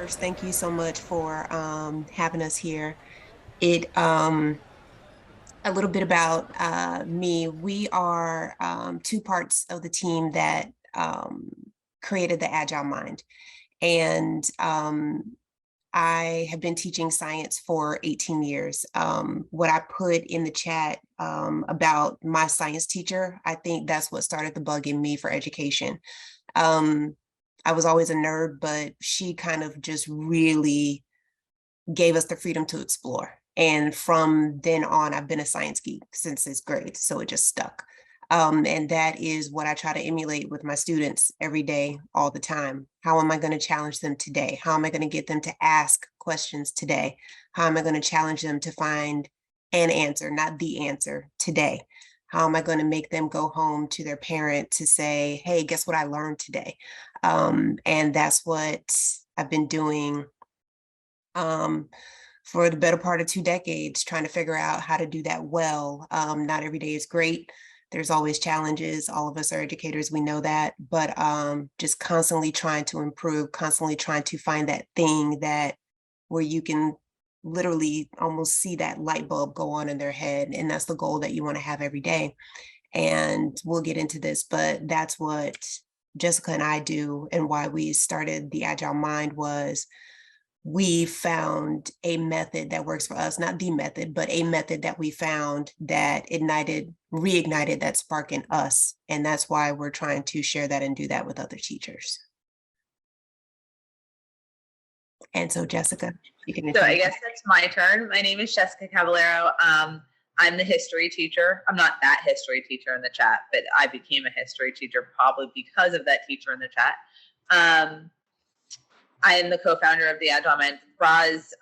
First, thank you so much for having us here. It a little bit about me. We are two parts of the team that created the Agile Mind, and I have been teaching science for 18 years. What I put in the chat about my science teacher, I think that's what started the bug in me for education. Um, I was always a nerd, but she kind of just really gave us the freedom to explore. And from then on, I've been a science geek since 6th grade. So it just stuck. And that is what I try to emulate with my students every day, all the time. How am I going to challenge them today? How am I going to get them to ask questions today? How am I going to challenge them to find an answer, not the answer today? How am I going to make them go home to their parent to say, hey, guess what I learned today? And that's what I've been doing for the better part of 2 decades, trying to figure out how to do that well. Not every day is great. There's always challenges. All of us are educators, we know that, but just constantly trying to improve, constantly trying to find that thing that where you can literally almost see that light bulb go on in their head. And that's the goal that you want to have every day. And we'll get into this, but that's what Jessica and I do, and why we started the Agile Mind was we found a method that works for us, not the method, but a method that we found that reignited that spark in us. And that's why we're trying to share that and do that with other teachers. And so, Jessica, you can So I guess that's my turn. My name is Jessica Cavallaro. I'm the history teacher. I'm not that history teacher in the chat, but I became a history teacher probably because of that teacher in the chat. I am the co-founder of the Agile Mind. Roz,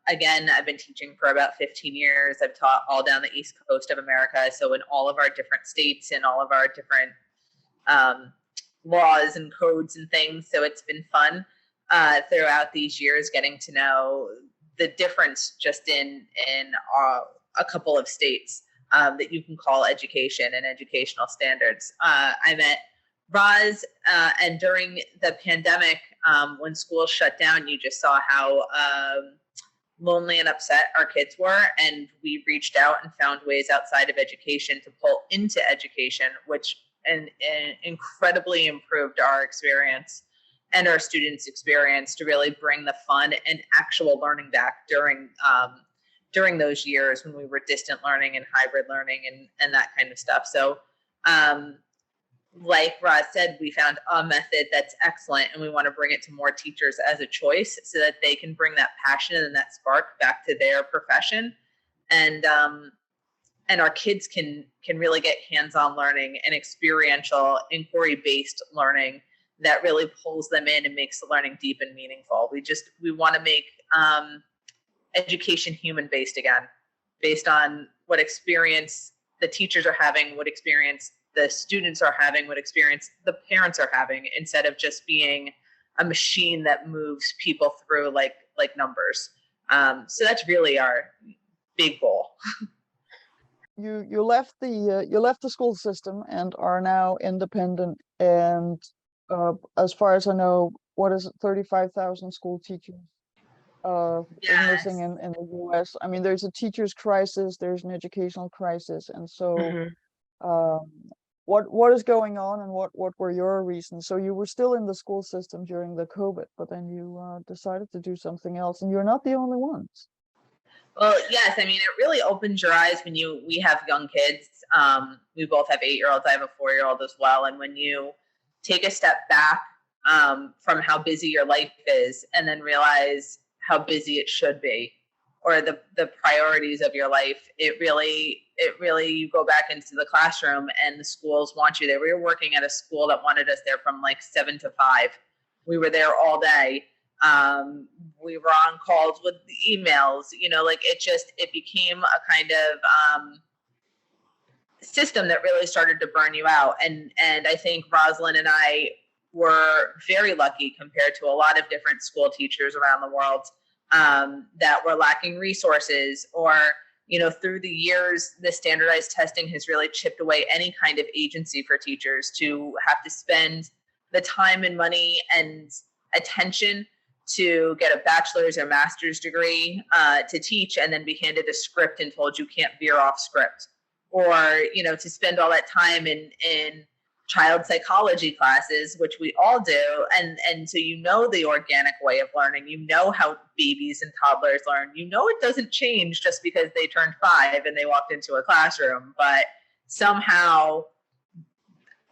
again, I've been teaching for about 15 years. I've taught all down the East Coast of America. So in all of our different states and all of our different laws and codes and things. So it's been fun throughout these years getting to know the difference just in a couple of states that you can call education and educational standards. I met Roz, and during the pandemic, when schools shut down, you just saw how lonely and upset our kids were. And we reached out and found ways outside of education to pull into education, which incredibly improved our experience and our students' experience to really bring the fun and actual learning back during those years when we were distant learning and hybrid learning and that kind of stuff. So like Roz said, we found a method that's excellent, and we want to bring it to more teachers as a choice so that they can bring that passion and that spark back to their profession. And our kids can really get hands-on learning and experiential inquiry-based learning that really pulls them in and makes the learning deep and meaningful. We want to make education human-based again, based on what experience the teachers are having, what experience the students are having, what experience the parents are having, instead of just being a machine that moves people through like numbers. So that's really our big goal. You left the school system and are now independent, and as far as I know, what is it, 35,000 school teachers Yes. missing in the US. I mean, there's a teachers crisis, there's an educational crisis, and so what is going on, and what were your reasons? So you were still in the school system during the COVID, but then you decided to do something else, and you're not the only ones. Well, yes, I mean, it really opens your eyes when we have young kids. We both have 8-year-olds. I have a 4-year-old as well. And when you take a step back from how busy your life is, and then realize how busy it should be, or the priorities of your life, it really, you go back into the classroom and the schools want you there. We were working at a school that wanted us there from like 7 to 5. We were there all day. We were on calls with emails, it became a kind of system that really started to burn you out. And I think Roslynn and I were very lucky compared to a lot of different school teachers around the world that were lacking resources, or through the years, the standardized testing has really chipped away any kind of agency for teachers to have to spend the time and money and attention to get a bachelor's or master's degree to teach, and then be handed a script and told you can't veer off script, or to spend all that time in child psychology classes, which we all do, and so the organic way of learning, how babies and toddlers learn, it doesn't change just because they turned 5 and they walked into a classroom, but somehow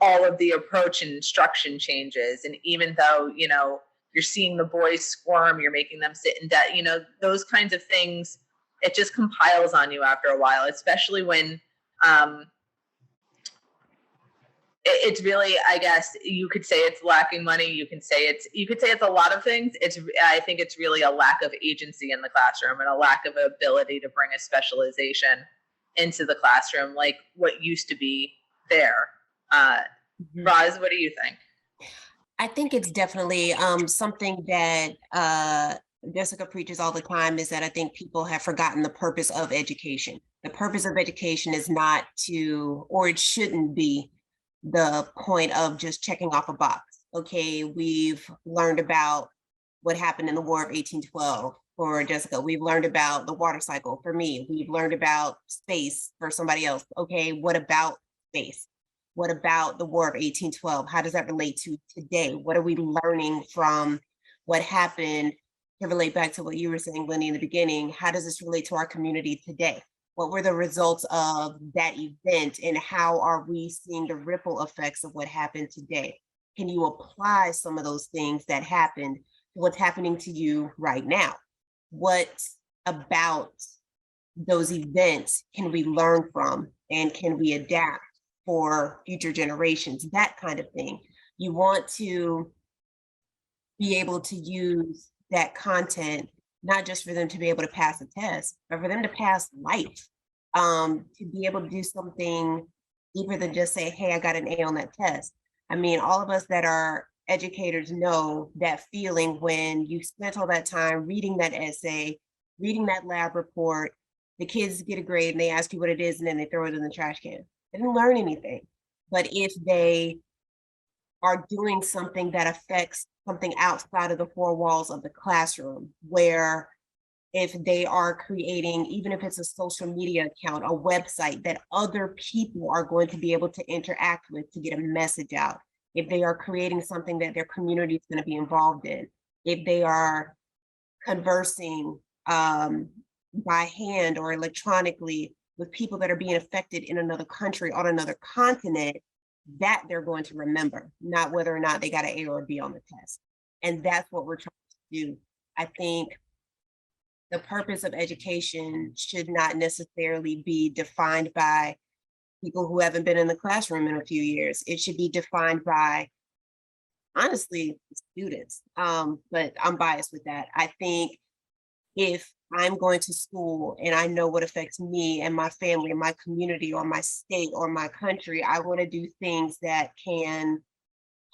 all of the approach and instruction changes. And even though you're seeing the boys squirm, you're making them sit in debt, those kinds of things, it just compiles on you after a while, especially when it's really, I guess you could say it's lacking money. You could say it's a lot of things. I think it's really a lack of agency in the classroom and a lack of ability to bring a specialization into the classroom, like what used to be there. Roz, what do you think? I think it's definitely something that Jessica preaches all the time, is that I think people have forgotten the purpose of education. The purpose of education is not to, or it shouldn't be, the point of just checking off a box. Okay, we've learned about what happened in the War of 1812 for Jessica. We've learned about the water cycle for me. We've learned about space for somebody else. Okay, what about space? What about the War of 1812? How does that relate to today? What are we learning from what happened? To relate back to what you were saying, Lenny, in the beginning, how does this relate to our community today? What were the results of that event, and how are we seeing the ripple effects of what happened today? Can you apply some of those things that happened to what's happening to you right now? What about those events can we learn from, and can we adapt for future generations? That kind of thing. You want to be able to use that content, not just for them to be able to pass a test, but for them to pass life, to be able to do something deeper than just say, hey, I got an A on that test. I mean, all of us that are educators know that feeling when you spent all that time reading that essay, reading that lab report, the kids get a grade and they ask you what it is, and then they throw it in the trash can. They didn't learn anything. But if they are doing something that affects something outside of the 4 walls of the classroom, where if they are creating, even if it's a social media account, a website that other people are going to be able to interact with to get a message out, if they are creating something that their community is going to be involved in, if they are conversing by hand or electronically with people that are being affected in another country, on another continent, that they're going to remember, not whether or not they got an A or a B on the test. And that's what we're trying to do. I think the purpose of education should not necessarily be defined by people who haven't been in the classroom in a few years. It should be defined by, honestly, students. But I'm biased with that. I think if I'm going to school and I know what affects me and my family and my community or my state or my country, I want to do things that can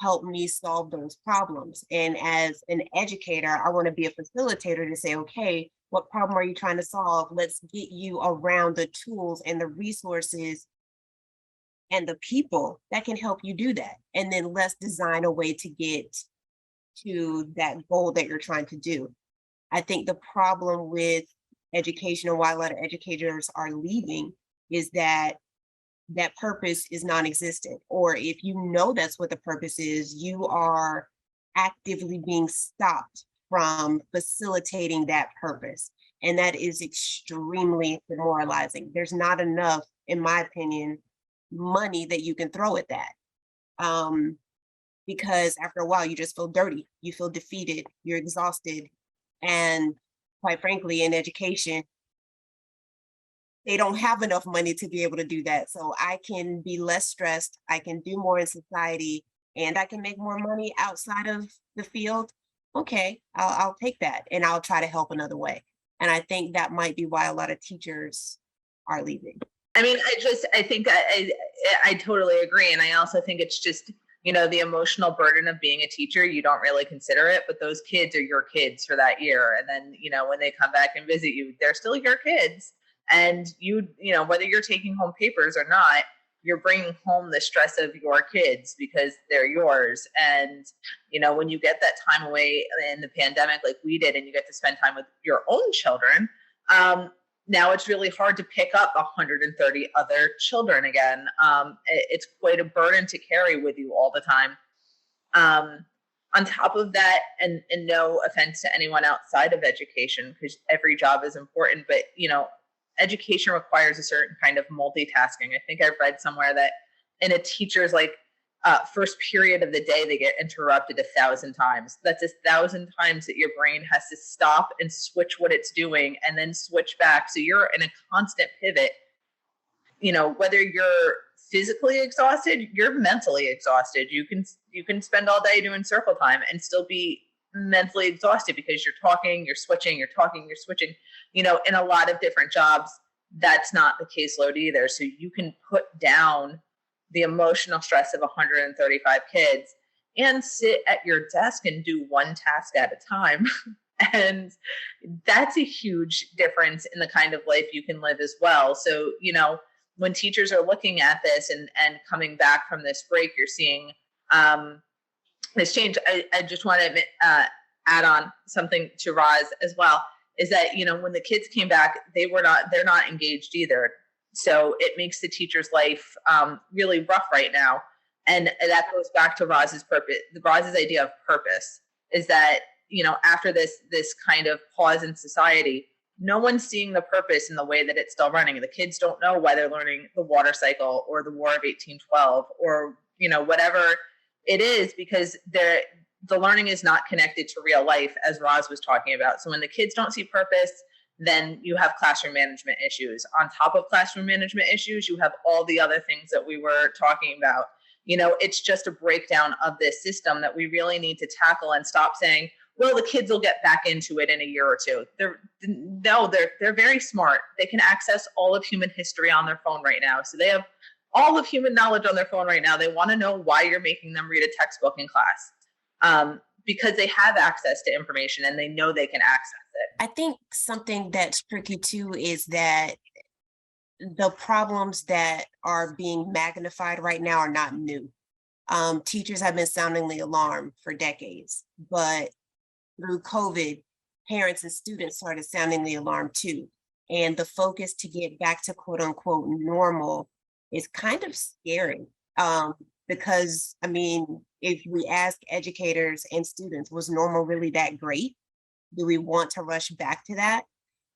help me solve those problems. And as an educator, I want to be a facilitator to say, okay, what problem are you trying to solve? Let's get you around the tools and the resources and the people that can help you do that. And then let's design a way to get to that goal that you're trying to do. I think the problem with education and why a lot of educators are leaving is that that purpose is non-existent. Or if you know that's what the purpose is, you are actively being stopped from facilitating that purpose. And that is extremely demoralizing. There's not enough, in my opinion, money that you can throw at that. Because after a while, you just feel dirty, you feel defeated, you're exhausted. And quite frankly, in education, they don't have enough money to be able to do that. So I can be less stressed, I can do more in society, and I can make more money outside of the field. Okay, I'll take that and I'll try to help another way. And I think that might be why a lot of teachers are leaving. I mean, I think I totally agree. And I also think it's just, the emotional burden of being a teacher, you don't really consider it, but those kids are your kids for that year. And then, when they come back and visit you, they're still your kids. And whether you're taking home papers or not, you're bringing home the stress of your kids because they're yours. And, you know, when you get that time away in the pandemic, like we did, and you get to spend time with your own children, now it's really hard to pick up 130 other children again. It's quite a burden to carry with you all the time. On top of that, and no offense to anyone outside of education, because every job is important, but, you know, education requires a certain kind of multitasking. I think I've read somewhere that in a teacher's like first period of the day, they get interrupted 1,000 times. That's 1,000 times that your brain has to stop and switch what it's doing and then switch back. So you're in a constant pivot. You know, whether you're physically exhausted, you're mentally exhausted. You can spend all day doing circle time and still be mentally exhausted because you're talking, you're switching, you're talking, you're switching. You know, in a lot of different jobs, that's not the caseload either. So you can put down the emotional stress of 135 kids and sit at your desk and do one task at a time. And that's a huge difference in the kind of life you can live as well. So, you know, when teachers are looking at this and coming back from this break, you're seeing this change. I just want to add on something to Roz as well, is that, you know, when the kids came back, they're not engaged either. So it makes the teacher's life really rough right now. And that goes back to Roz's idea of purpose, is that, you know, after this kind of pause in society, no one's seeing the purpose in the way that it's still running. The kids don't know why they're learning the water cycle or the War of 1812 or, you know, whatever it is, because the learning is not connected to real life, as Roz was talking about. So when the kids don't see purpose, then you have classroom management issues. On top of classroom management issues, you have all the other things that we were talking about. You know, it's just a breakdown of this system that we really need to tackle and stop saying, well, the kids will get back into it in a year or two. They're very smart. They can access all of human history on their phone right now. So they have all of human knowledge on their phone right now. They want to know why you're making them read a textbook in class, because they have access to information and they know they can access it. I think something that's tricky too is that the problems that are being magnified right now are not new. Teachers have been sounding the alarm for decades, but through COVID, parents and students started sounding the alarm too. And the focus to get back to quote unquote normal is kind of scary. Because, I mean, if we ask educators and students, was normal really that great? Do we want to rush back to that?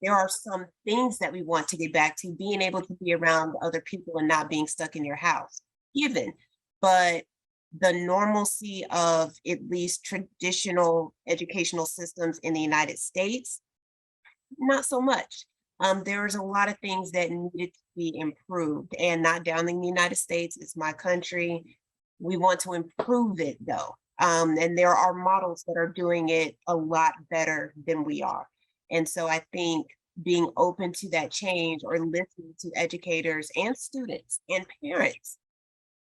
There are some things that we want to get back to, being able to be around other people and not being stuck in your house, given. But the normalcy of at least traditional educational systems in the United States, not so much. There's a lot of things that needed to be improved, and not downing the United States. It's my country. We want to improve it though. And there are models that are doing it a lot better than we are. And so I think being open to that change, or listening to educators and students and parents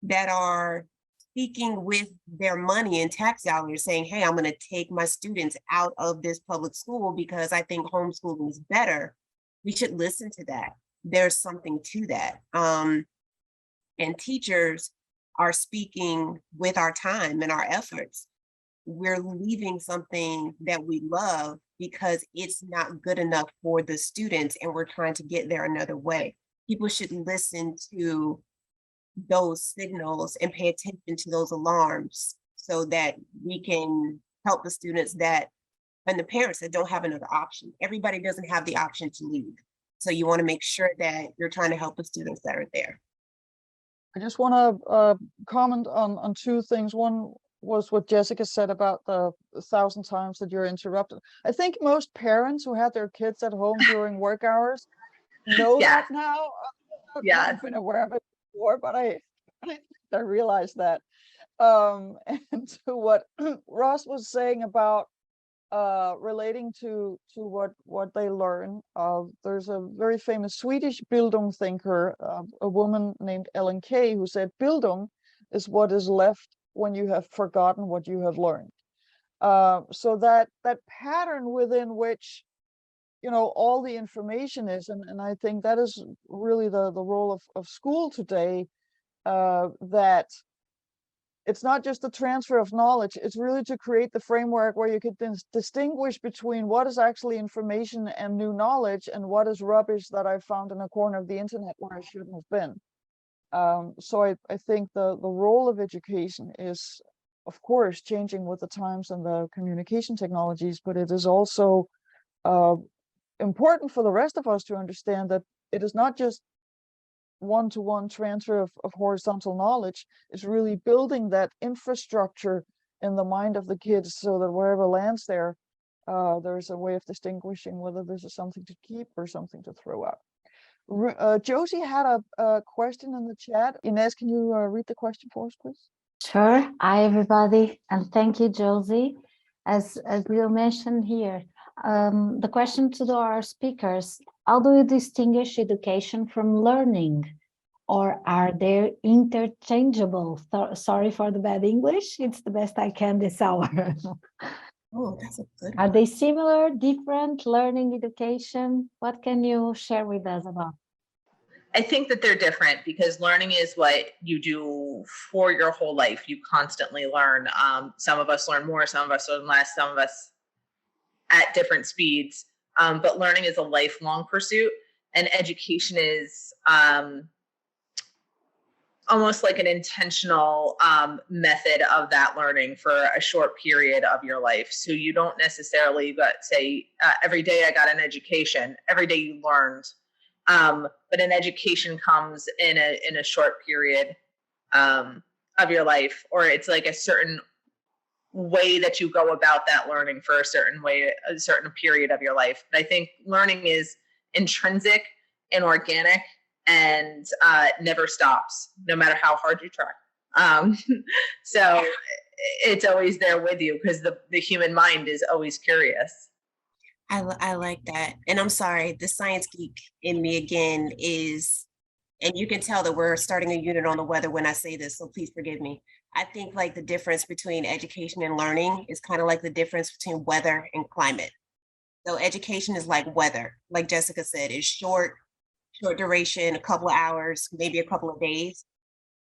that are speaking with their money and tax dollars, saying, hey, I'm going to take my students out of this public school because I think homeschooling is better. We should listen to that. There's something to that. And teachers are speaking with our time and our efforts. We're leaving something that we love because it's not good enough for the students, and we're trying to get there another way. People should listen to those signals and pay attention to those alarms so that we can help the students and the parents that don't have another option. Everybody doesn't have the option to leave. So you want to make sure that you're trying to help the students that are there. I just want to comment on two things. One was what Jessica said about the 1,000 times that you're interrupted. I think most parents who had their kids at home during work hours know that now. I've been aware of it before, but I realized that. And to what Ross was saying about relating to what they learn, there's a very famous Swedish Bildung thinker, a woman named Ellen Key, who said Bildung is what is left when you have forgotten what you have learned. So that pattern within which, you know, all the information is, and I think that is really the role of school today, that it's not just the transfer of knowledge, it's really to create the framework where you can distinguish between what is actually information and new knowledge and what is rubbish that I found in a corner of the internet where I shouldn't have been. So I think the role of education is, of course, changing with the times and the communication technologies, but it is also important for the rest of us to understand that it is not just one-to-one transfer of horizontal knowledge. It's really building that infrastructure in the mind of the kids so that wherever lands there, there's a way of distinguishing whether this is something to keep or something to throw out. Josie had a question in the chat. Ines, can you read the question for us, please? Sure. Hi, everybody, and thank you, Josie. As you mentioned here, the question to our speakers: how do you distinguish education from learning, or are they interchangeable? Sorry for the bad English. It's the best I can this hour. Oh, that's a good Are one. they similar, different, learning, education? What can you share with us about? I think that they're different because learning is what you do for your whole life. You constantly learn. Some of us learn more, some of us learn less, some of us at different speeds. But learning is a lifelong pursuit, and education is almost like an intentional method of that learning for a short period of your life. So you don't necessarily say every day I got an education, every day you learned. But an education comes in a short period of your life, or it's like a certain way that you go about that learning for a certain period of your life. But I think learning is intrinsic and organic and never stops, no matter how hard you try. So it's always there with you because the human mind is always curious. I like that. And I'm sorry, the science geek in me again is, and you can tell that we're starting a unit on the weather when I say this, so please forgive me. I think like the difference between education and learning is kind of like the difference between weather and climate. So education is like weather, like Jessica said, it's short duration, a couple of hours, maybe a couple of days.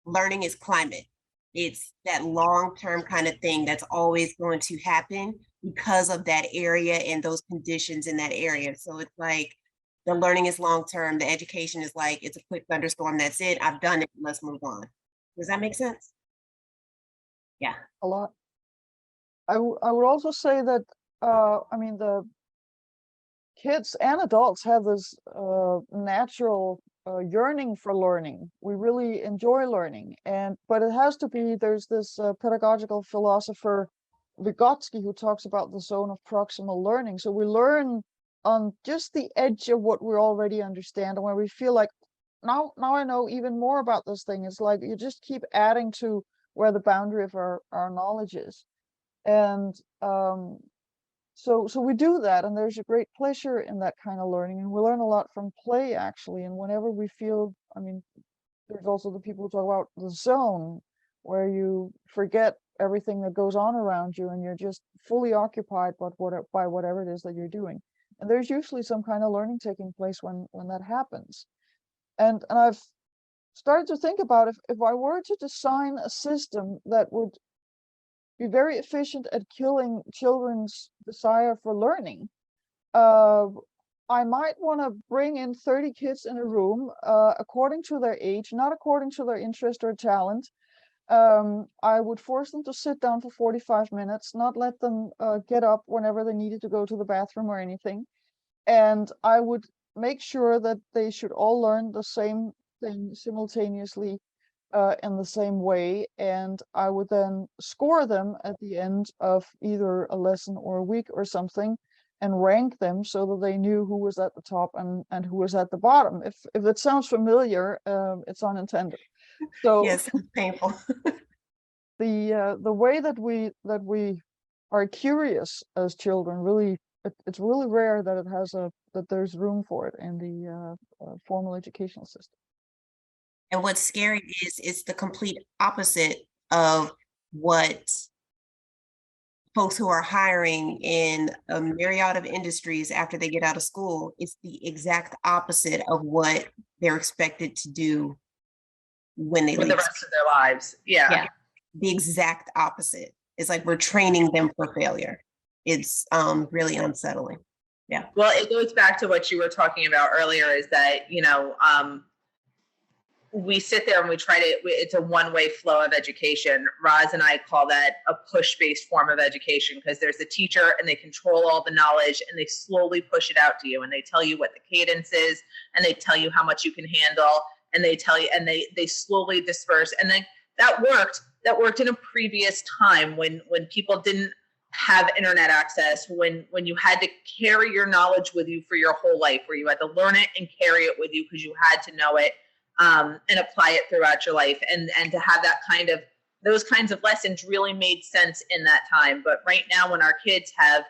Learning is climate. It's that long-term kind of thing that's always going to happen because of that area and those conditions in that area. So it's like the learning is long-term, the education is like, it's a quick thunderstorm, that's it, I've done it, let's move on. Does that make sense? Yeah. A lot. I would also say that, I mean, the kids and adults have this natural yearning for learning. We really enjoy learning, but it has to be, there's this pedagogical philosopher, Vygotsky, who talks about the zone of proximal learning. So we learn on just the edge of what we already understand, and where we feel like, now I know even more about this thing. It's like you just keep adding to where the boundary of our knowledge is. And so we do that, and there's a great pleasure in that kind of learning, and we learn a lot from play, actually. And whenever we feel, I mean, there's also the people who talk about the zone, where you forget everything that goes on around you and you're just fully occupied by whatever it is that you're doing. And there's usually some kind of learning taking place when that happens. And I've started to think about, if I were to design a system that would be very efficient at killing children's desire for learning, I might want to bring in 30 kids in a room according to their age, not according to their interest or talent. I would force them to sit down for 45 minutes, not let them get up whenever they needed to go to the bathroom or anything. And I would make sure that they should all learn the same thing simultaneously in the same way. And I would then score them at the end of either a lesson or a week or something, and rank them so that they knew who was at the top and who was at the bottom. If it sounds familiar, it's unintended. So yes, it's painful. the way that we are curious as children, really, it's really rare that that there's room for it in the formal educational system. And what's scary is it's the complete opposite of what folks who are hiring in a myriad of industries after they get out of school. It's the exact opposite of what they're expected to do when they with leave. the rest of their lives. Yeah. The exact opposite. It's like we're training them for failure. It's really unsettling. Yeah. Well, it goes back to what you were talking about earlier, is that, we sit there and we try to, it's a one-way flow of education. Roz and I call that a push-based form of education, because there's a teacher and they control all the knowledge and they slowly push it out to you, and they tell you what the cadence is, and they tell you how much you can handle, and they tell you, and they slowly disperse. And then that worked in a previous time when people didn't have internet access, when you had to carry your knowledge with you for your whole life, where you had to learn it and carry it with you because you had to know it, and apply it throughout your life, and to have those kinds of lessons really made sense in that time. But right now, when our kids have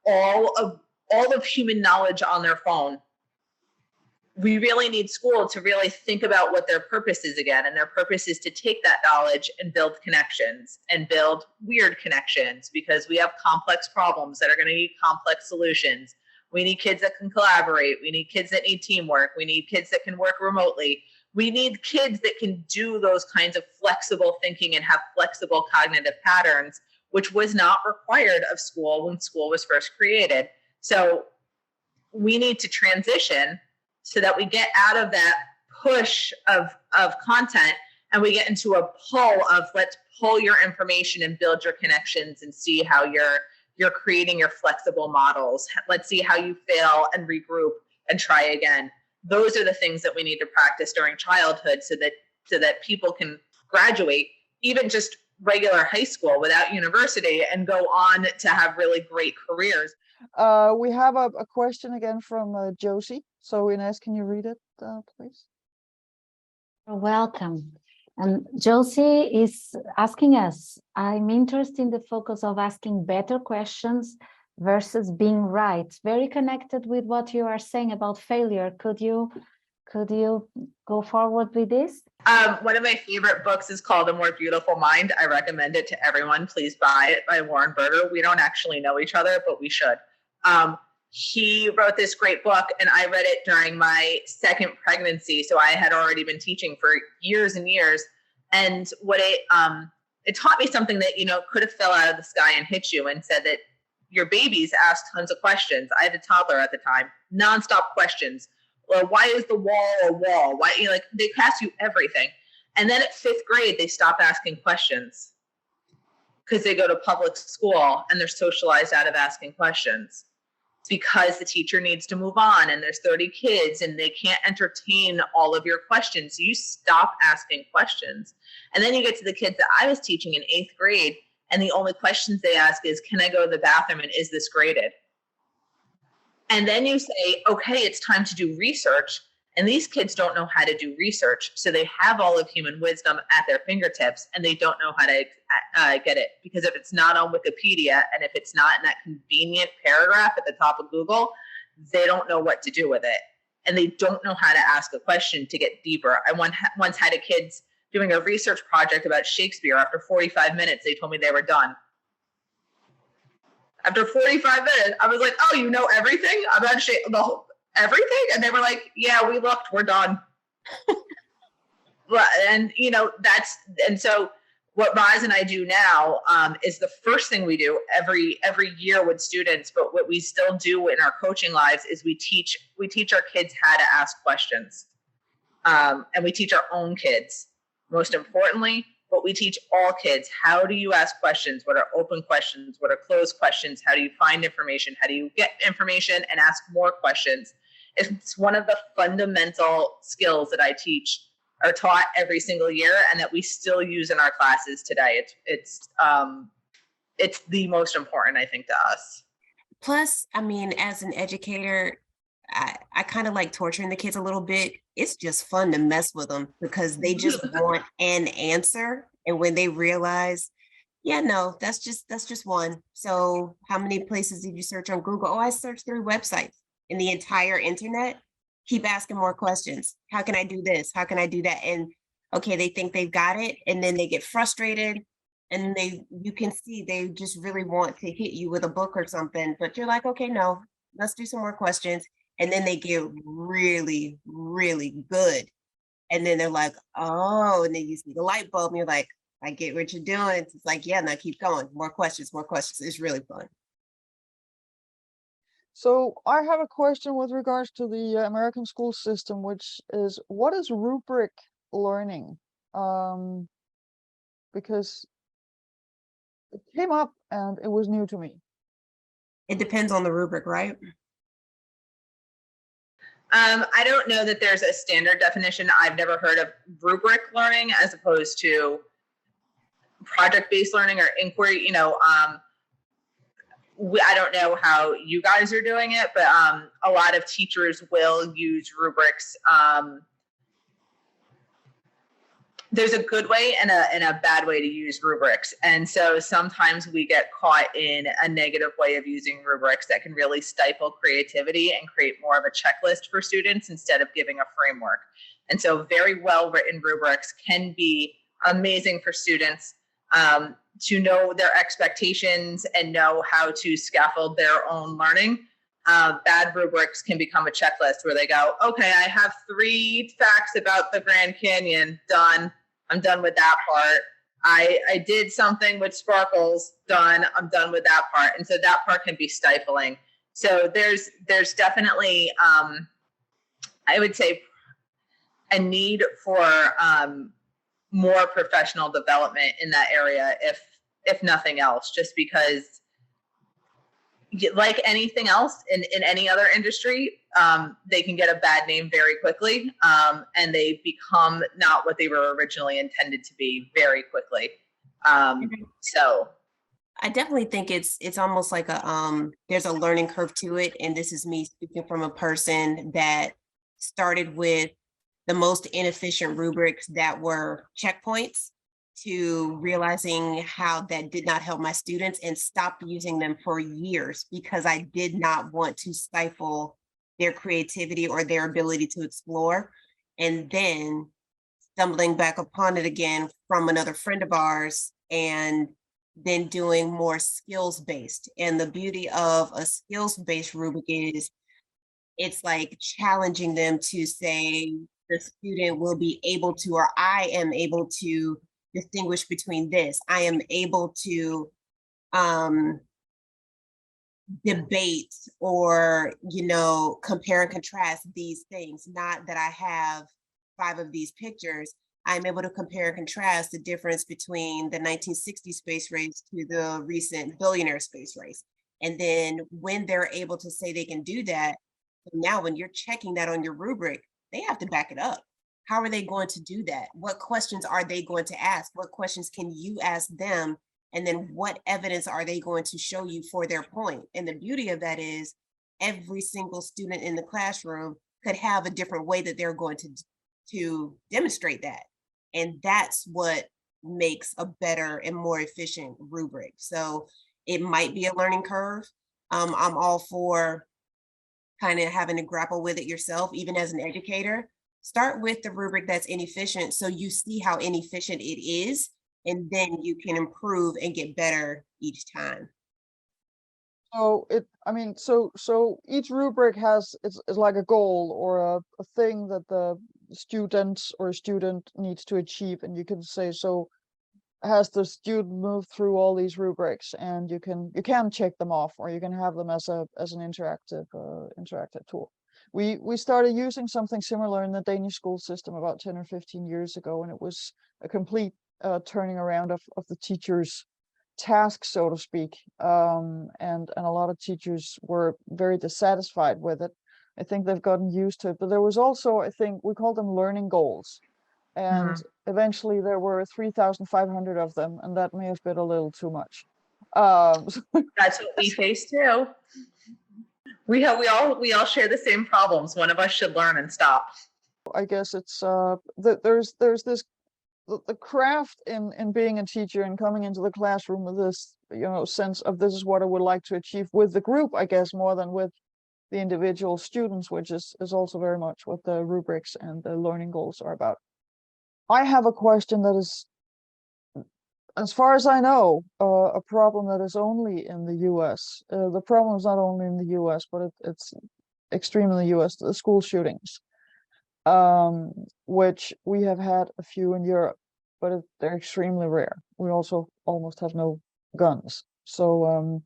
all of human knowledge on their phone, we really need school to really think about what their purpose is again. And their purpose is to take that knowledge and build connections, and build weird connections, because we have complex problems that are going to need complex solutions. We need kids that can collaborate. We need kids that need teamwork. We need kids that can work remotely. We need kids that can do those kinds of flexible thinking and have flexible cognitive patterns, which was not required of school when school was first created. So we need to transition so that we get out of that push of content, and we get into a pull of, let's pull your information and build your connections and see how you're creating your flexible models. Let's see how you fail and regroup and try again. Those are the things that we need to practice during childhood, so that people can graduate even just regular high school without university and go on to have really great careers. We have a question again from Josie. So Ines, can you read it, please? You're welcome. And Josie is asking us, I'm interested in the focus of asking better questions versus being right. Very connected with what you are saying about failure. Could you go forward with this? One of my favorite books is called A More Beautiful Mind. I recommend it to everyone. Please buy it, by Warren Berger. We don't actually know each other, but we should. He wrote this great book, and I read it during my second pregnancy. So I had already been teaching for years and years. And what it taught me something that, could have fell out of the sky and hit you, and said that your babies ask tons of questions. I had a toddler at the time, nonstop questions. Well, why is the wall a wall? Why, they ask you everything. And then at 5th grade, they stop asking questions because they go to public school and they're socialized out of asking questions. Because the teacher needs to move on, and there's 30 kids and they can't entertain all of your questions. So you stop asking questions. And then you get to the kids that I was teaching in 8th grade, and the only questions they ask is, can I go to the bathroom, and is this graded? And then you say, okay, it's time to do research. And these kids don't know how to do research. So they have all of human wisdom at their fingertips, and they don't know how to get it. Because if it's not on Wikipedia, and if it's not in that convenient paragraph at the top of Google, they don't know what to do with it. And they don't know how to ask a question to get deeper. I once had a kids doing a research project about Shakespeare. After 45 minutes, they told me they were done. After 45 minutes, I was like, oh, you know everything about Shakespeare? Everything? And they were like, yeah, we looked, we're done. And so what Roz and I do now is the first thing we do every year with students, but what we still do in our coaching lives is we teach our kids how to ask questions. And we teach our own kids, most importantly, but we teach all kids, how do you ask questions? What are open questions? What are closed questions? How do you find information? How do you get information and ask more questions? It's one of the fundamental skills that I teach, are taught every single year, and that we still use in our classes today. It's the most important, I think, to us. Plus, I mean, as an educator, I kind of like torturing the kids a little bit. It's just fun to mess with them because they just want an answer. And when they realize, yeah, no, that's just one. So how many places did you search on Google? Oh, I searched 3 websites in the entire internet. Keep asking more questions. How can I do this? How can I do that? And okay, they think they've got it, and then they get frustrated, and you can see they just really want to hit you with a book or something, but you're like, okay, no, let's do some more questions. And then they get really, really good And then they're like, oh, and then you see the light bulb and you're like, I get what you're doing. It's like, yeah, now keep going. More questions, more questions. It's really fun. So I have a question with regards to the American school system, which is, what is rubric learning? Because it came up and it was new to me. It depends on the rubric, right? I don't know that there's a standard definition. I've never heard of rubric learning as opposed to project-based learning or inquiry. You know, I don't know how you guys are doing it, but a lot of teachers will use rubrics. There's a good way and a bad way to use rubrics. And so sometimes we get caught in a negative way of using rubrics that can really stifle creativity and create more of a checklist for students instead of giving a framework. And so very well written rubrics can be amazing for students to know their expectations and know how to scaffold their own learning. Bad rubrics can become a checklist where they go, okay, I have 3 facts about the Grand Canyon, done. I'm done with that part. I did something with sparkles, done. I'm done with that part. And so that part can be stifling. So there's definitely, I would say, a need for more professional development in that area, if nothing else, just because like anything else in any other industry, they can get a bad name very quickly, and they become not what they were originally intended to be very quickly. So I definitely think it's almost like a there's a learning curve to it. And this is me speaking from a person that started with the most inefficient rubrics that were checkpoints, to realizing how that did not help my students, and stopped using them for years because I did not want to stifle their creativity or their ability to explore. And then stumbling back upon it again from another friend of ours, and then doing more skills-based. And the beauty of a skills-based rubric is it's like challenging them to say the student will be able to, or I am able to distinguish between this. I am able to debate or, compare and contrast these things. Not that I have 5 of these pictures. I'm able to compare and contrast the difference between the 1960 space race to the recent billionaire space race. And then when they're able to say they can do that, now when you're checking that on your rubric, they have to back it up. How are they going to do that? What questions are they going to ask? What questions can you ask them? And then what evidence are they going to show you for their point? And the beauty of that is every single student in the classroom could have a different way that they're going to demonstrate that. And that's what makes a better and more efficient rubric. So it might be a learning curve. I'm all for kind of having to grapple with it yourself, even as an educator. Start with the rubric that's inefficient so you see how inefficient it is, and then you can improve and get better each time. So each rubric has, it's like a goal or a thing that the student needs to achieve, and you can say, so has the student moved through all these rubrics, and you can check them off, or you can have them as an interactive tool. We started using something similar in the Danish school system about 10 or 15 years ago, and it was a complete turning around of the teachers' task, so to speak. And a lot of teachers were very dissatisfied with it. I think they've gotten used to it, but there was also, I think we call them learning goals. And eventually there were 3,500 of them, and that may have been a little too much. That's what we face too. We all share the same problems. One of us should learn and stop. I guess it's there's this the craft in being a teacher and coming into the classroom with this sense of this is what I would like to achieve with the group, I guess, more than with the individual students, which is also very much what the rubrics and the learning goals are about. I have a question that is, as far as I know, a problem that is only in the US. The problem is not only in the US, but it's extreme in the US, the school shootings. which we have had a few in Europe, but they're extremely rare. We also almost have no guns. So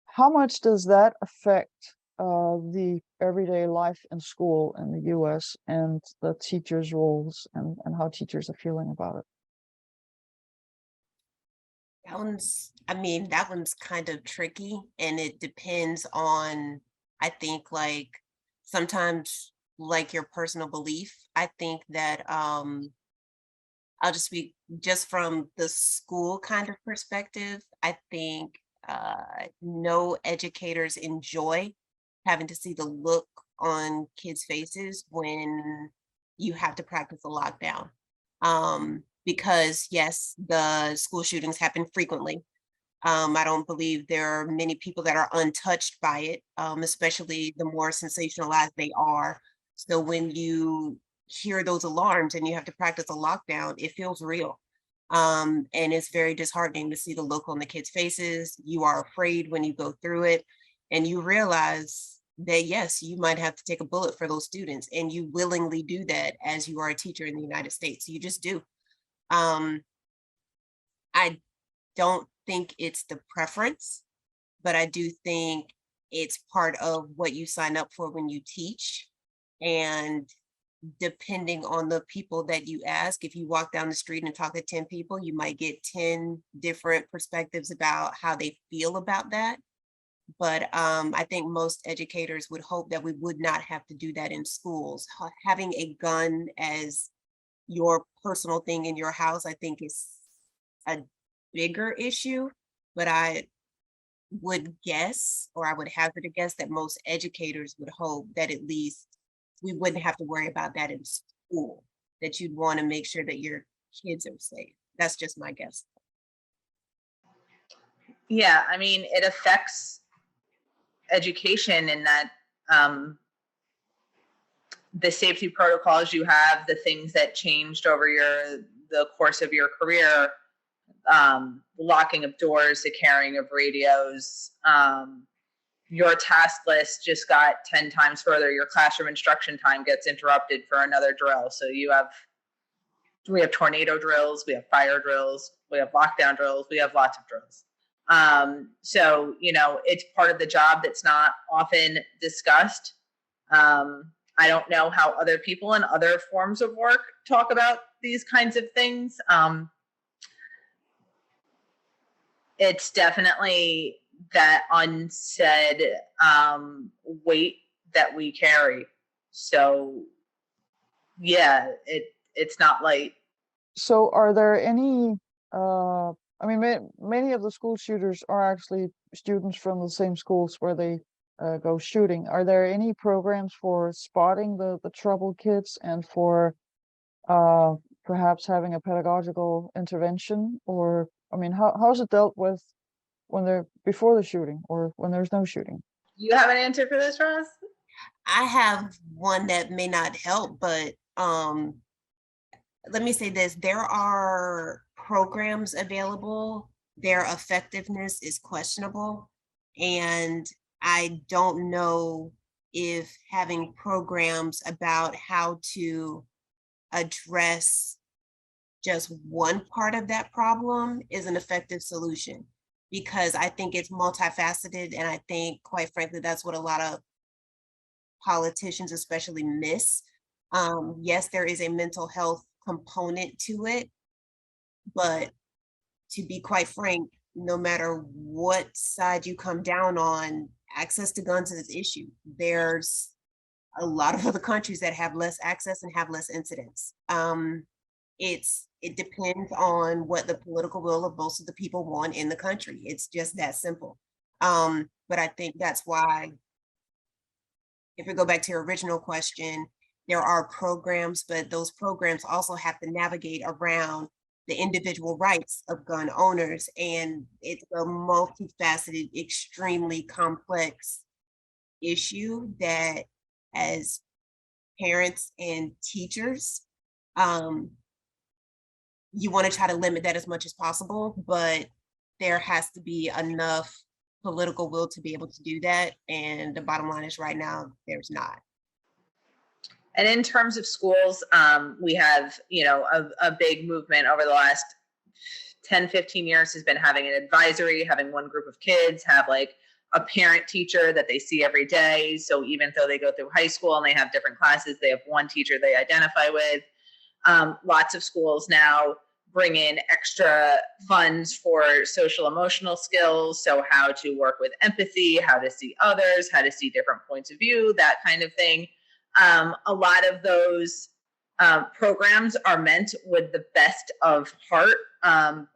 how much does that affect the everyday life in school in the US and the teachers' roles and how teachers are feeling about it? That one's kind of tricky, and it depends on, I think, like sometimes like your personal belief. I think that I'll just speak just from the school kind of perspective. I think no educators enjoy having to see the look on kids' faces when you have to practice a lockdown. Because yes, the school shootings happen frequently. I don't believe there are many people that are untouched by it, especially the more sensationalized they are. So when you hear those alarms and you have to practice a lockdown, it feels real. And it's very disheartening to see the look on the kids' faces. You are afraid when you go through it, and you realize that yes, you might have to take a bullet for those students, and you willingly do that as you are a teacher in the United States. You just do. I don't think it's the preference, but I do think it's part of what you sign up for when you teach. And depending on the people that you ask, if you walk down the street and talk to 10 people, you might get 10 different perspectives about how they feel about that. But I think most educators would hope that we would not have to do that in schools. Having a gun as your personal thing in your house, I think is a bigger issue, but I would guess, or I would hazard a guess, that most educators would hope that at least we wouldn't have to worry about that in school, that you'd want to make sure that your kids are safe. That's just my guess. Yeah, I mean, it affects education in that the safety protocols you have, the things that changed over the course of your career, locking of doors, the carrying of radios, your task list just got 10 times further. Your classroom instruction time gets interrupted for another drill. So we have tornado drills, we have fire drills, we have lockdown drills, we have lots of drills. So, it's part of the job that's not often discussed. I don't know how other people in other forms of work talk about these kinds of things. It's definitely that unsaid weight that we carry. So yeah, it's not light. So are there any, many of the school shooters are actually students from the same schools where they go shooting. Are there any programs for spotting the troubled kids and for perhaps having a pedagogical intervention? Or, how's it dealt with when they're before the shooting or when there's no shooting? You have an answer for this, Roz? I have one that may not help, but let me say this. There are programs available. Their effectiveness is questionable. And I don't know if having programs about how to address just one part of that problem is an effective solution, because I think it's multifaceted. And I think, quite frankly, that's what a lot of politicians especially miss. Yes, there is a mental health component to it, but to be quite frank, no matter what side you come down on, access to guns is an issue. There's a lot of other countries that have less access and have less incidents. It depends on what the political will of most of the people want in the country. It's just that simple. But I think that's why, if we go back to your original question, there are programs, but those programs also have to navigate around the individual rights of gun owners. And it's a multifaceted, extremely complex issue that, as parents and teachers, you want to try to limit that as much as possible, but there has to be enough political will to be able to do that. And the bottom line is, right now, there's not. And in terms of schools, we have, a big movement over the last 10, 15 years has been having an advisory, having one group of kids have like a parent teacher that they see every day. So even though they go through high school and they have different classes, they have one teacher they identify with. Lots of schools now bring in extra funds for social emotional skills. So how to work with empathy, how to see others, how to see different points of view, that kind of thing. A lot of those programs are meant with the best of heart,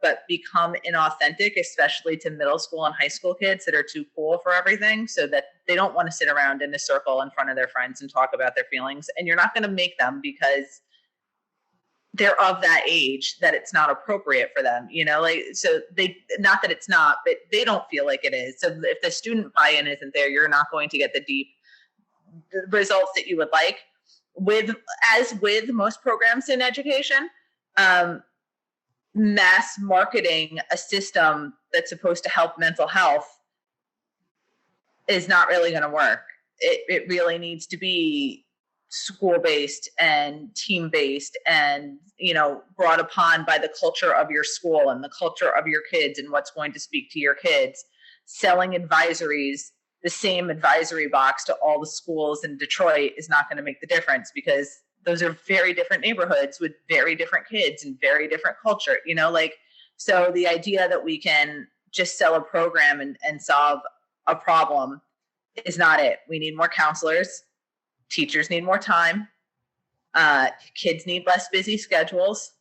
but become inauthentic, especially to middle school and high school kids that are too cool for everything, so that they don't want to sit around in a circle in front of their friends and talk about their feelings. And you're not going to make them, because they're of that age that it's not appropriate for them, so they, not that it's not, but they don't feel like it is. So if the student buy-in isn't there, you're not going to get the deep results that you would like. As with most programs in education, mass marketing a system that's supposed to help mental health is not really going to work. It really needs to be school-based and team-based and, brought upon by the culture of your school and the culture of your kids and what's going to speak to your kids. Selling advisories, the same advisory box to all the schools in Detroit, is not going to make the difference, because those are very different neighborhoods with very different kids and very different culture, so the idea that we can just sell a program and solve a problem is not it. We need more counselors. Teachers need more time. Kids need less busy schedules.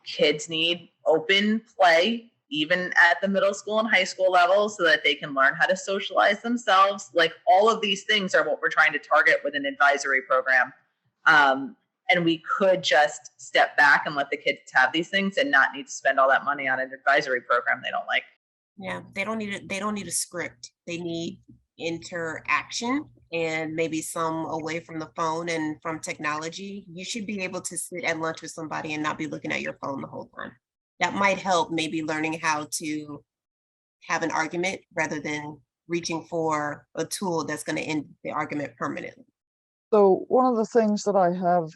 Kids need open play, even at the middle school and high school level, so that they can learn how to socialize themselves. Like, all of these things are what we're trying to target with an advisory program. And we could just step back and let the kids have these things and not need to spend all that money on an advisory program they don't like. Yeah, they don't need a script. They need interaction, and maybe some away from the phone and from technology. You should be able to sit at lunch with somebody and not be looking at your phone the whole time. That might help, maybe learning how to have an argument rather than reaching for a tool that's going to end the argument permanently. So one of the things that I have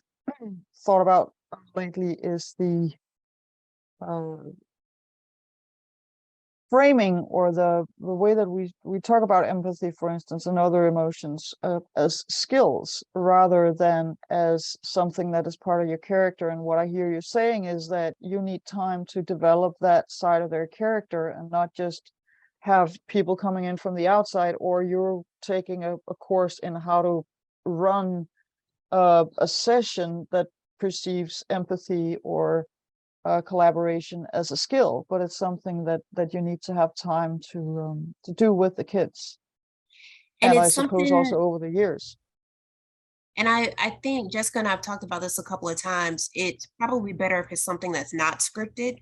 thought about lately is the framing, or the way that we talk about empathy, for instance, and other emotions as skills rather than as something that is part of your character. And what I hear you saying is that you need time to develop that side of their character, and not just have people coming in from the outside, or you're taking a course in how to run a session that perceives empathy or collaboration as a skill, but it's something that you need to have time to do with the kids, and I suppose also over the years. And I think Jessica and I've talked about this a couple of times. It's probably better if it's something that's not scripted.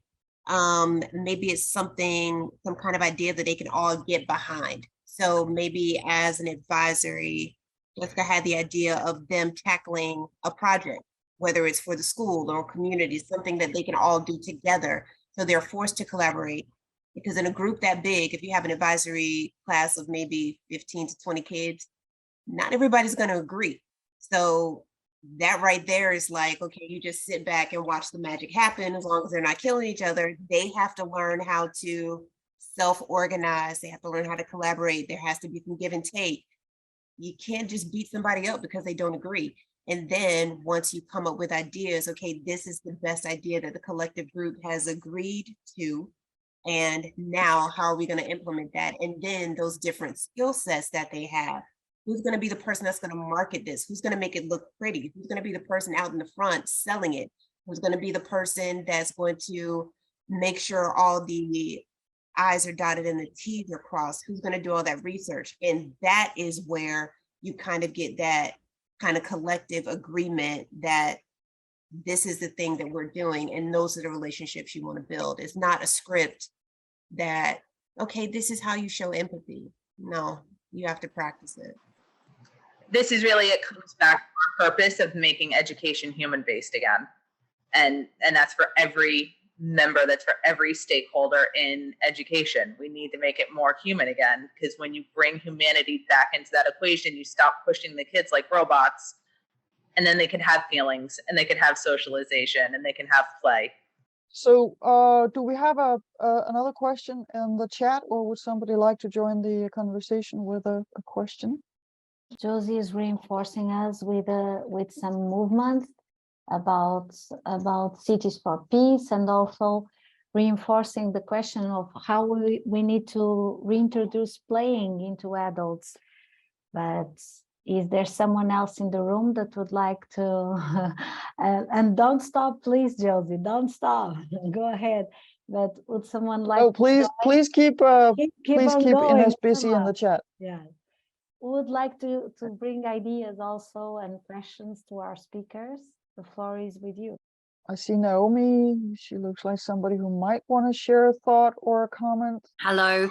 Maybe it's some kind of idea that they can all get behind. So maybe as an advisory, Jessica had the idea of them tackling a project, whether it's for the school or community, something that they can all do together. So they're forced to collaborate, because in a group that big, if you have an advisory class of maybe 15 to 20 kids, not everybody's going to agree. So that right there is like, okay, you just sit back and watch the magic happen. As long as they're not killing each other, they have to learn how to self-organize. They have to learn how to collaborate. There has to be some give and take. You can't just beat somebody up because they don't agree. And then once you come up with ideas, okay, this is the best idea that the collective group has agreed to. And now how are we going to implement that? And then those different skill sets that they have. Who's going to be the person that's going to market this? Who's going to make it look pretty? Who's going to be the person out in the front selling it? Who's going to be the person that's going to make sure all the I's are dotted and the T's are crossed? Who's going to do all that research? And that is where you kind of get that kind of collective agreement that this is the thing that we're doing. And those are the relationships you want to build. It's not a script that, okay, this is how you show empathy. No, you have to practice it. This is really, it comes back to our purpose of making education human-based again. And that's for every member, that's for every stakeholder in education. We need to make it more human again, because when you bring humanity back into that equation, you stop pushing the kids like robots and then they can have feelings, and they can have socialization, and they can have play. So do we have another question in the chat, or would somebody like to join the conversation with a question? Josie is reinforcing us with some movements about cities for peace, and also reinforcing the question of how we need to reintroduce playing into adults. But is there someone else in the room that would like to? And don't stop, please, Josie. Don't stop. Go ahead. But would someone like? Oh, please keep please on keep going. Ines busy in the chat. Yeah. Would like to bring ideas also and questions to our speakers. The floor is with you. I see Naomi. She looks like somebody who might want to share a thought or a comment. Hello.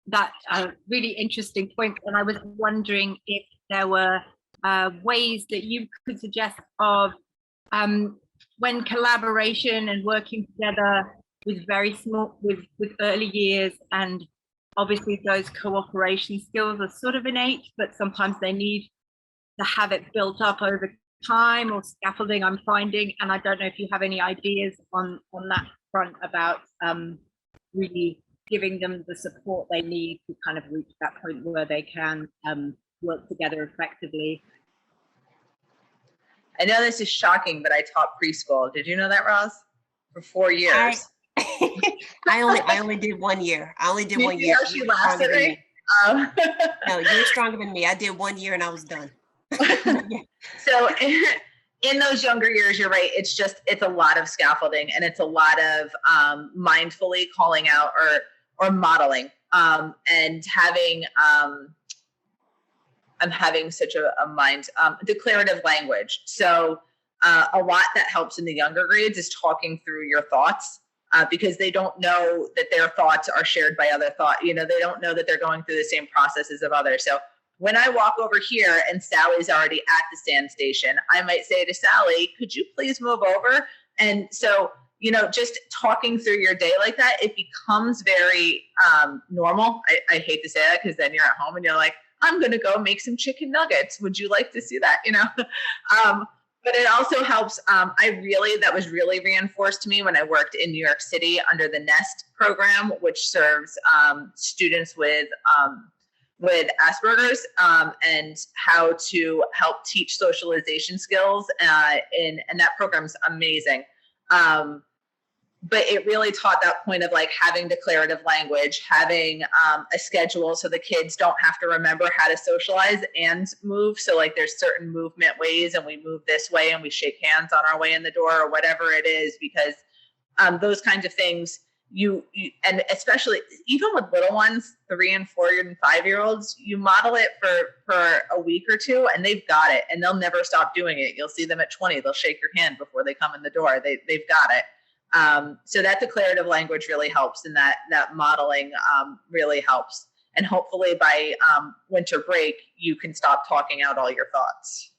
That's a really interesting point, and I was wondering if there were ways that you could suggest of when collaboration and working together with very small, with early years, and obviously those cooperation skills are sort of innate, but sometimes they need to have it built up over time, or scaffolding, I'm finding. And I don't know if you have any ideas on that front about really giving them the support they need to kind of reach that point where they can work together effectively. I know this is shocking, but I taught preschool. Did you know that, Roz? For 4 years. I only did 1 year. I only did 1 year. She laughed at me. No, you're stronger than me. I did 1 year and I was done. So in those younger years, you're right. It's a lot of scaffolding, and it's a lot of mindfully calling out or modeling, and having, I'm having such a mind, declarative language. So a lot that helps in the younger grades is talking through your thoughts, because they don't know that their thoughts are shared by other they don't know that they're going through the same processes of others. So when I walk over here and Sally's already at the stand station, I might say to Sally, could you please move over? And so, just talking through your day like that, it becomes very normal. I hate to say that, because then you're at home and you're like, I'm going to go make some chicken nuggets. Would you like to see that? But it also helps. That was really reinforced to me when I worked in New York City under the NEST program, which serves students with Asperger's, and how to help teach socialization skills. And that program's amazing. But it really taught that point of like having declarative language, having a schedule so the kids don't have to remember how to socialize and move. So like there's certain movement ways, and we move this way and we shake hands on our way in the door or whatever it is, because those kinds of things, and especially even with little ones, 3 and 4 and 5-year-olds, you model it for a week or two and they've got it, and they'll never stop doing it. You'll see them at 20, they'll shake your hand before they come in the door. They've got it. So that declarative language really helps, and that modeling really helps. And hopefully by winter break, you can stop talking out all your thoughts.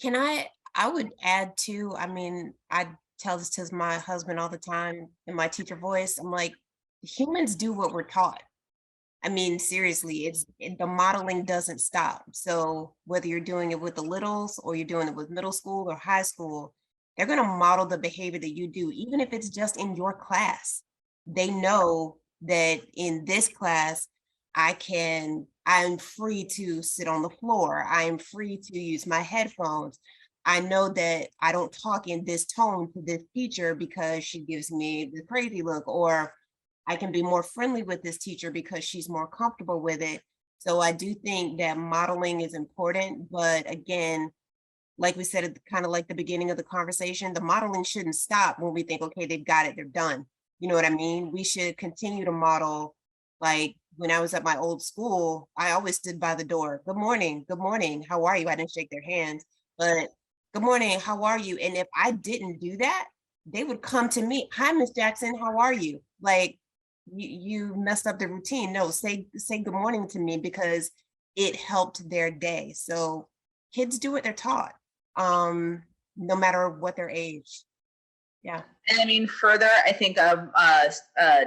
I would add too, I tell this to my husband all the time in my teacher voice. I'm like, humans do what we're taught. Seriously, the modeling doesn't stop. So whether you're doing it with the littles or you're doing it with middle school or high school, they're going to model the behavior that you do, even if it's just in your class. They know that in this class, I'm free to sit on the floor. I am free to use my headphones. I know that I don't talk in this tone to this teacher because she gives me the crazy look, or I can be more friendly with this teacher because she's more comfortable with it. So I do think that modeling is important, but again, like we said at kind of like the beginning of the conversation, the modeling shouldn't stop when we think, okay, they've got it, they're done. You know what I mean? We should continue to model. Like when I was at my old school, I always stood by the door. Good morning, how are you? I didn't shake their hands, but good morning, how are you? And if I didn't do that, they would come to me. Hi, Miss Jackson, how are you? Like you messed up the routine. No, say good morning to me, because it helped their day. So kids do what they're taught. No matter what their age. Yeah. And further, I think a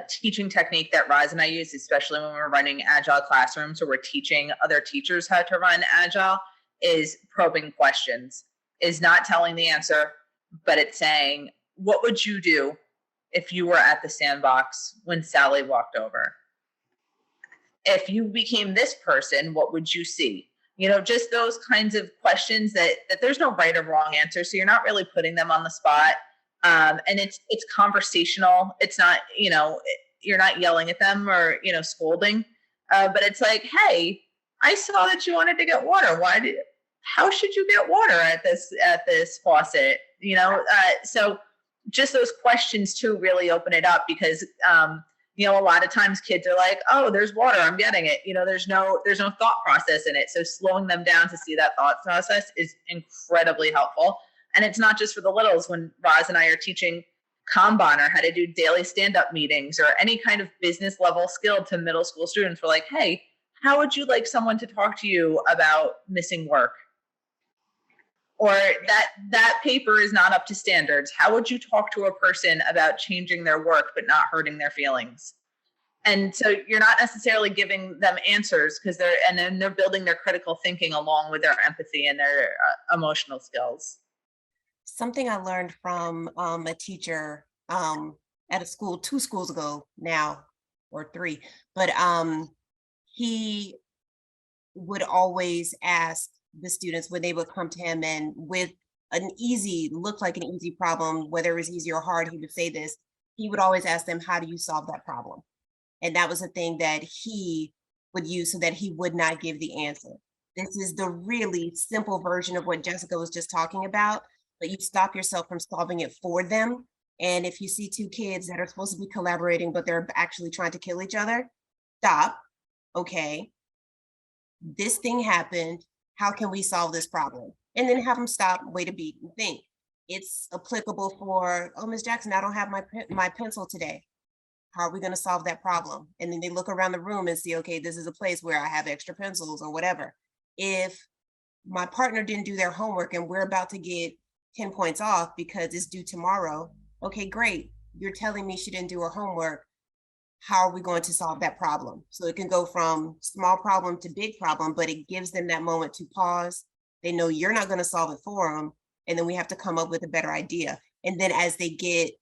teaching technique that Roz and I use, especially when we're running agile classrooms or we're teaching other teachers how to run agile, is probing questions, is not telling the answer, but it's saying, what would you do if you were at the sandbox when Sally walked over? If you became this person, what would you see? You know, just those kinds of questions that there's no right or wrong answer. So you're not really putting them on the spot. And it's conversational. It's not, you know, you're not yelling at them or, you know, scolding. But it's like, hey, I saw that you wanted to get water. How should you get water at this faucet? You know, so just those questions too really open it up, because you know, a lot of times kids are like, oh, there's water, I'm getting it. You know, there's no thought process in it. So slowing them down to see that thought process is incredibly helpful. And it's not just for the littles. When Roz and I are teaching Kanban or how to do daily stand-up meetings or any kind of business level skill to middle school students, we're like, hey, how would you like someone to talk to you about missing work? Or that paper is not up to standards. How would you talk to a person about changing their work but not hurting their feelings? And so you're not necessarily giving them answers, because they're building their critical thinking along with their empathy and their emotional skills. Something I learned from a teacher at a school 2 schools ago now, or 3, but he would always ask the students when they would come to him, and with looked like an easy problem, whether it was easy or hard, he would say this. He would always ask them, how do you solve that problem? And that was a thing that he would use so that he would not give the answer. This is the really simple version of what Jessica was just talking about, but you stop yourself from solving it for them. And if you see 2 kids that are supposed to be collaborating, but they're actually trying to kill each other, stop. Okay, this thing happened. How can we solve this problem? And then have them stop, wait a beat, and think. It's applicable for, oh, Ms. Jackson, I don't have my pencil today. How are we going to solve that problem? And then they look around the room and see, okay, this is a place where I have extra pencils or whatever. If my partner didn't do their homework and we're about to get 10 points off because it's due tomorrow, okay, great. You're telling me she didn't do her homework. How are we going to solve that problem? So it can go from small problem to big problem, but it gives them that moment to pause. They know you're not going to solve it for them. And then we have to come up with a better idea. And then as they get,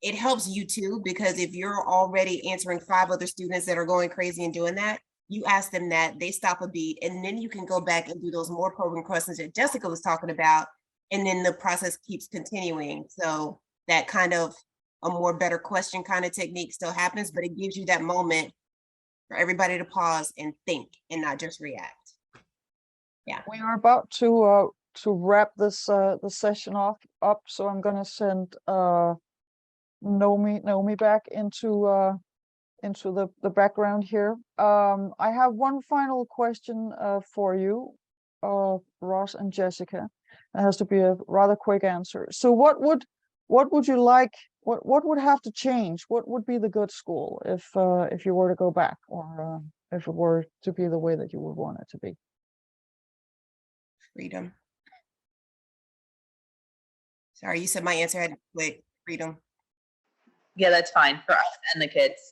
it helps you too, because if you're already answering 5 other students that are going crazy and doing that, you ask them that, they stop a beat, and then you can go back and do those more probing questions that Jessica was talking about. And then the process keeps continuing. So that kind of a more better question kind of technique still happens, but it gives you that moment for everybody to pause and think and not just react. Yeah. We are about to wrap this the session up, so I'm gonna send Naomi back into the background here. I have one final question for you, Ross and Jessica. It has to be a rather quick answer. So what would you like? What would have to change? What would be the good school if you were to go back, or if it were to be the way that you would want it to be? Freedom. Sorry, you said my answer had freedom. Yeah, that's fine for us and the kids.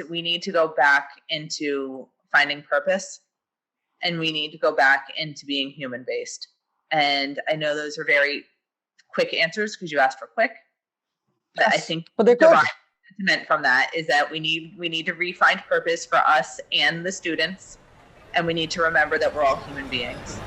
We need to go back into finding purpose, and we need to go back into being human based. And I know those are very quick answers because you asked for quick. But yes, I think the right sentiment from that is that we need to refine purpose for us and the students, and we need to remember that we're all human beings.